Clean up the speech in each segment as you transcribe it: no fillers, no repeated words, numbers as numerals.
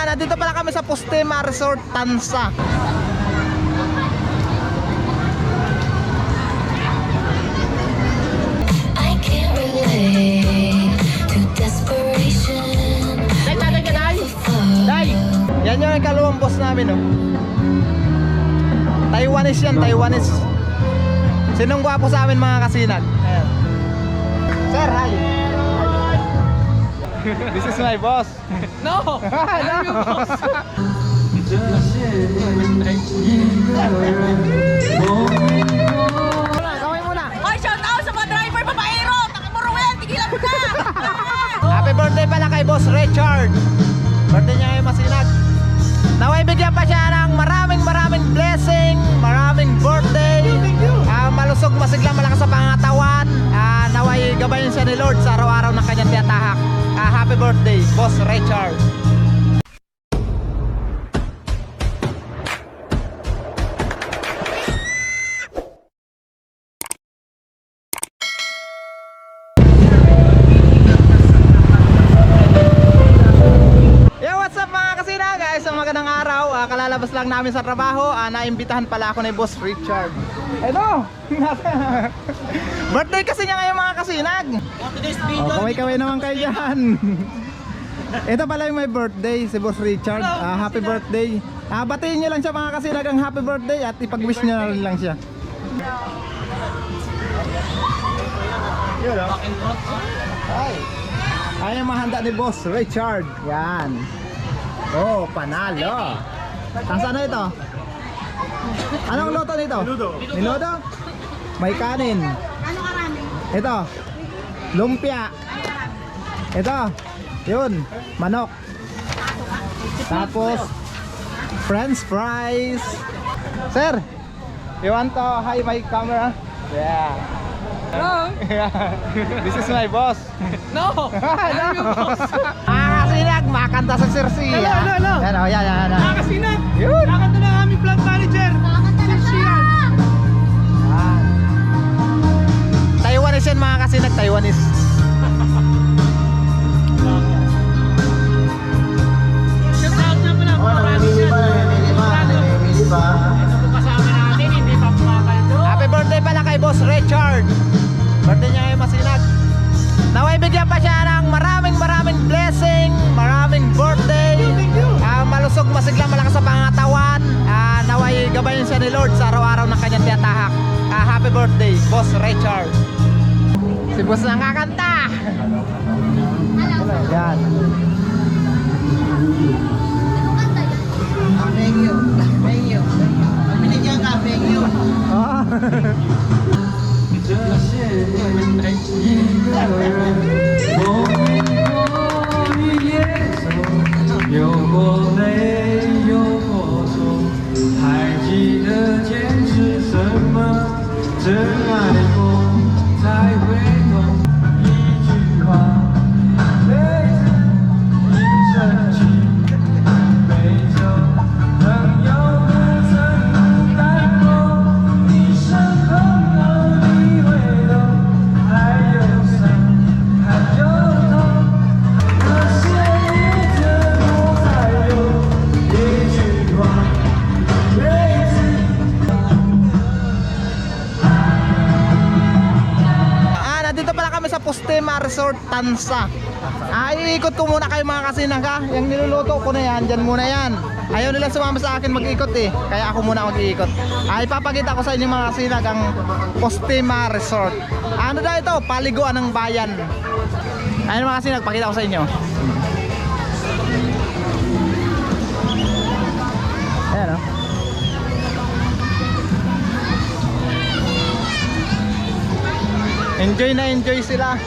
Nandito pala kami sa Postema Resort, Tansa. I can't relate to desperation. Day! Yan yung ikalawang boss namin, oh. Taiwanese yan, Taiwanese. Sinong gwapo sa amin, mga kasinag? Ayan. Sir, hi! This is my boss. No! I'm your boss. Kaway muna. Oy, shout out sa mga driver papaero! Takimuruel, tigilan mo na! Happy birthday pala kay Boss Richard. Birthday niya ngayon, masinag. Naway bigyan pa siya ng maraming blessing, maraming birthday. Malusog, masiglang, malakas sa pangatawan. Naway gabayin siya ni Lord sa araw-araw ng kanyang tiyatahak. Happy birthday, Boss Richard. Magandang araw, kalalabas lang namin sa trabaho. Naimbitahan pala ako ni Boss Richard. Eto! Birthday kasi niya ngayon, mga kasinag. Kaway-kaway naman kayo dyan. Ito pala yung may birthday, si Boss Richard. Happy birthday. Batiin niyo lang siya, mga kasinag, ang happy birthday at ipag-wish niyo na rin lang siya. Yun, ay. Ay, ang mahanda ni Boss Richard. Yan. Oh, panalo. Nasaan na ito? Anong luto nito? Minudo. Minudo? May kanin. Ano karami? Ito. Lumpia. Ito. Yun. Manok. Tapos French fries. Sir, you want to hide my camera? Yeah. Hello? This is my boss. No! I'm your boss. Kasinag, makanta sa Sirsi. Hello. Yan o, yan. Kasinag! Yun. Kakanta na aming plant manager. Sirsian. Taiwanese yan, mga kasinag, Taiwanese. Shout out na pala mga Ito po kasama natin, hindi pa pumakaldo. Happy birthday pala kay Boss Richard. Birthday niya ngayon, masinag. Naway bigyan pa siya ng maraming blessing, maraming birthday. Malusog, masiglang, malakas sa pangatawan. Naway gabayin siya ni Lord sa araw-araw ng kanyang tiyatahak. Happy birthday, Boss Richard. Si Boss na kakanta. Yan. Thank you. Binigyan ka, thank you. Oh. 这些美一个人，我与夜走，有过泪，有过痛，还记得坚持什么？真爱过才会懂，一句话，一辈子，一生情，每周朋友不曾难过，一生朋友。 Nandito pala kami sa Postema Resort, Tansa. Iikot ko muna kayo, mga kasinag, ha. Yung niluluto ko na yan, dyan muna yan. Ayaw nila sumama sa akin mag-ikot eh. Kaya ako muna mag-iikot. Ipapakita ko sa inyo, mga kasinag, ang Postema Resort. Ano na ito? Paliguan ng bayan. Ayun, mga kasinag, pakita ko sa inyo. Ayan, oh. Enjoy na enjoy sila.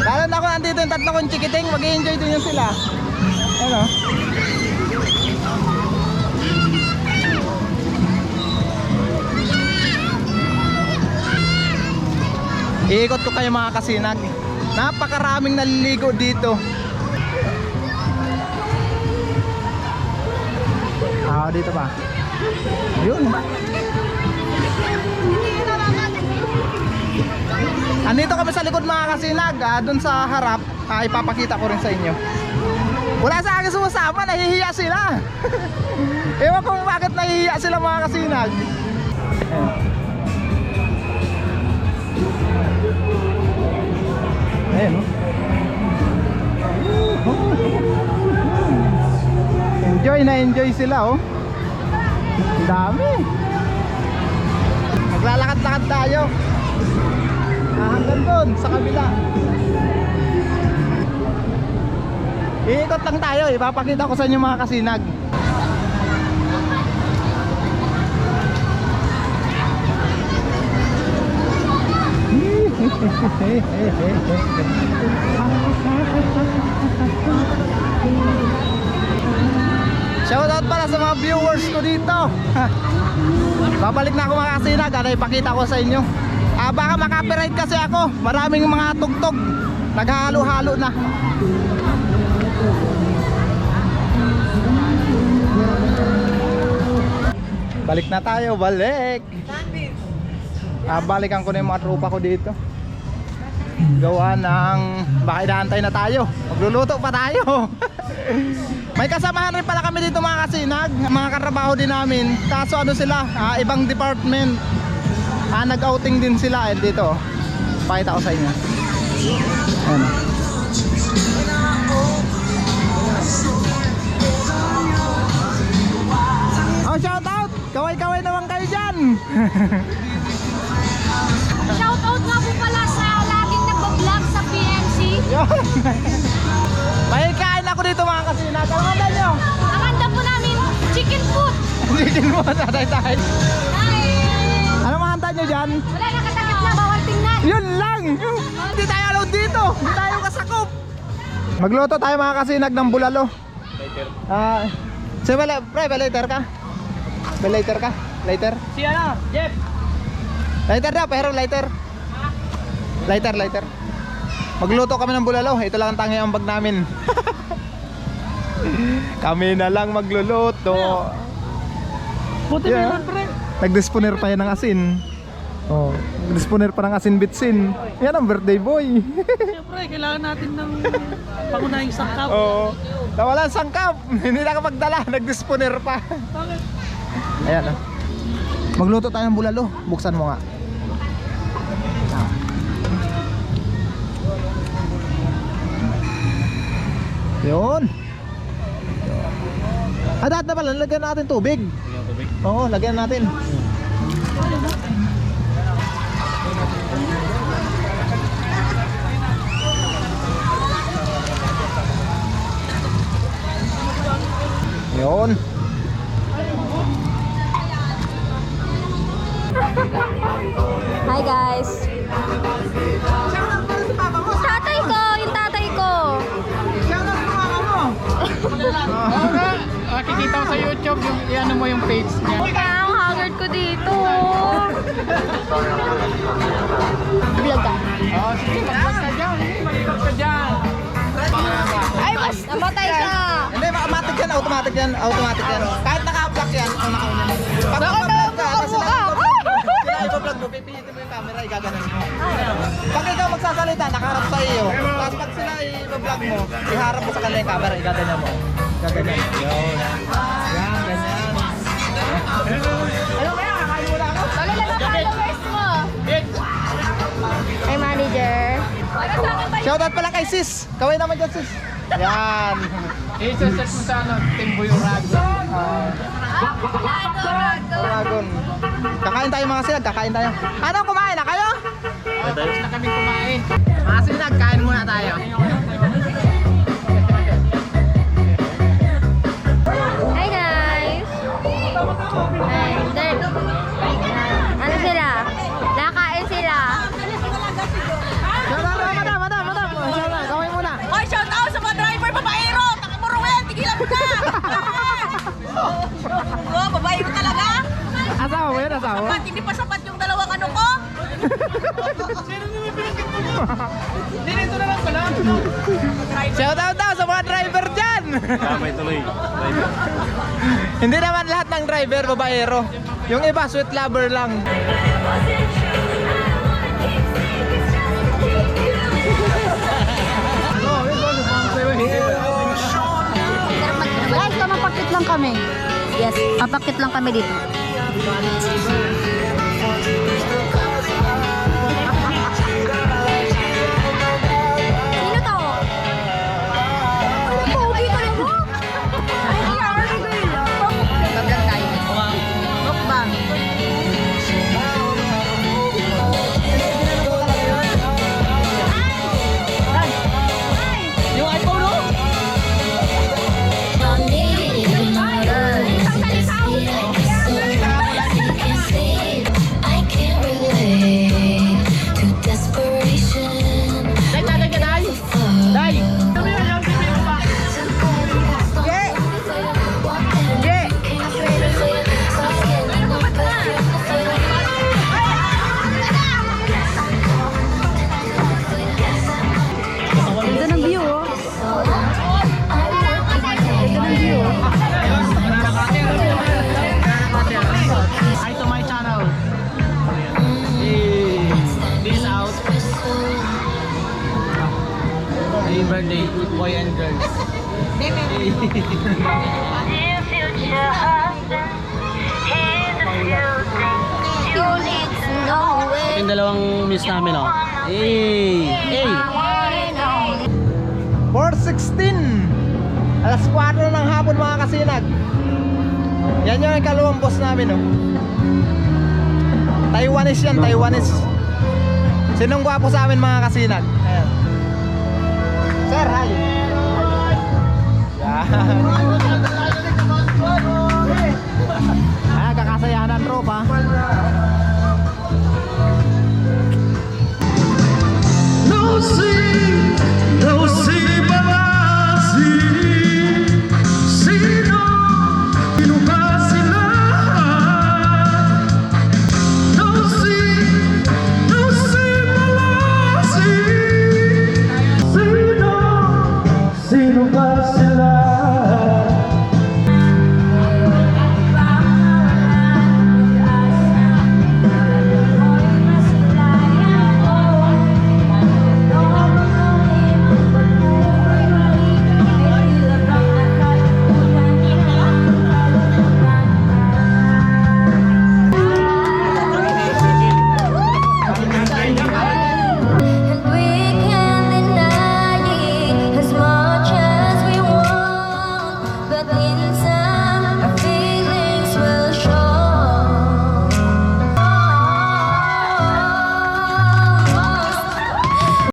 Lalo na kung nandito yung tatlo kong chikiting, mag-enjoy din yung sila. Ano? Iikot ko kayo, mga kasinag. Napakaraming naliligo dito. Dito pa. Yun. Andito kami sa likod, mga kasinag. Doon sa harap, ipapakita ko rin sa inyo. Wala sa akin sumasama, nahihiya sila. Ewan ko bakit nahihiya sila mga kasinag. Ayan o. Enjoy na enjoy sila oh. Ang dami. Maglalakad-lakad tayo. Hanggang doon sa kabila. Iikot lang tayo, ipapakita ko sa inyo mga kasinag. Shoutout pala sa mga viewers ko dito. Babalik na ako mga kasinag, ano ipakita ko sa inyo. Baka makapiright kasi ako. Maraming mga tugtog. Naghahalo-halo na. Balik na tayo, balik. Balikan ko na yung mga tropa ko dito. Gawa ng baka inaantay na tayo. Magluluto pa tayo. May kasamahan rin pala kami dito mga kasinag. Mga katrabaho din namin. Kaso ano sila, ibang department. Nag-outing din sila dito. Pakita ko sa inyo. Ayan. Oh, shout out! Kaway-kaway naman kayo dyan! Shoutout nga po pala sa laging nagbablog sa PNC. Yun. May kain ako dito mga kasinag. Ano handa nyo? Ang handa po namin, chicken food. Chicken mo, tatay-tay. Ay, Ano mahanda nyo dyan? wala nakatakip na, bawal tingnan. Yun lang! Hindi tayo allowed dito! Hindi tayo kasakop! Magluto tayo mga kasinag ng bulalo. Lighter. Pre, lighter ka? Lighter ka? Lighter? Si ano? Jeff! Lighter na, pero lighter. Lighter. Magluto kami ng bulalo. Ito lang ang tangi ambag namin. Kami na lang magluluto. Buti Yeah. naman pre! Nag-disponer pa yan ng asin. Oh, nag-disponer pa ng asin bitsin. Yan ang birthday boy. Siyempre, kailangan natin ng pangunahing sangkap. Oo. Nawalan sangkap. Hindi nakapagdala. Nag-disponer pa. Bakit? Ayan oh. Magluto tayo ng bulalo. Buksan mo nga. Yun. Dapat na pala, lagyan natin tubig. Oo, lagyan natin. Yun. Hi guys. Tatay ko, yung tatay ko. Makikita ko sa YouTube yung ano mo yung page niya. Kaya ang haggard ko dito. Vlog ka. Oh, sige, mag-vlog ka dyan. Mag-vlog ka dyan. Ay, mas namatay ka. Hindi, automatic yan, automatic yan, automatic yan. Kahit naka-block yan, kung nakauna na. Pag naka-block ka, kasi sila ipa-vlog mo, pipihitin mo yung camera, igaganan mo. Pag ikaw magsasalita, nakaharap sa iyo. Tapos pag sila ipa-vlog mo, iharap mo sa kanila yung camera, igaganyan mo. Gaganyan. Yun. Yan, ganyan. Ayun kaya, kakain muna ako. Wala lang ang followers mo. Hey, manager. Shoutout pala kay sis. Kaway naman dyan sis. Yan. I-search mo sa ano, Timboy Uragon. Dragon. Kakain tayo mga sinag, kakain tayo. Ano, kumain na kayo? Tapos na kami kumain. Mga sinag, kain muna tayo. Hi guys. Hi. Ano sila? Nakain sila. Madam. Kaway muna. Oy, shout out sa mga driver babaero. Taka mo Ruel, tigilan mo na. Oh, babaero talaga. Asawa mo yun, asawa? Sapat, hindi pa sapat yung dalawang ano ko. Dito na lang pala. Shoutout daw sa mga driver dyan. May tuloy. Hindi naman lahat ng driver babaero. Yung iba sweet lover lang. Papakit lang kami. Yes, papakit lang kami dito. Sino to? Pogi talaga. Ay, Mukbang tayo. Mukbang. Yung iPhone, no? I can't relate to desperation. Ganda ng view, oh. Ganda ng view, oh. Hi to my channel. Hey, this out. Happy birthday, boy and girls. Yung dalawang miss namin, oh. Hey! Hey! 4:16. Alas 4 ng hapon mga kasinag. Yan yung ikalawang boss namin, oh. Taiwanese yan, Taiwanese. Sinong gwapo sa amin mga kasinag? Ayan. Sir, hi. Yan. Ah, kakasayahan tropa. No si babasi. Sino ba sila? No si babasi. Sino ba sila?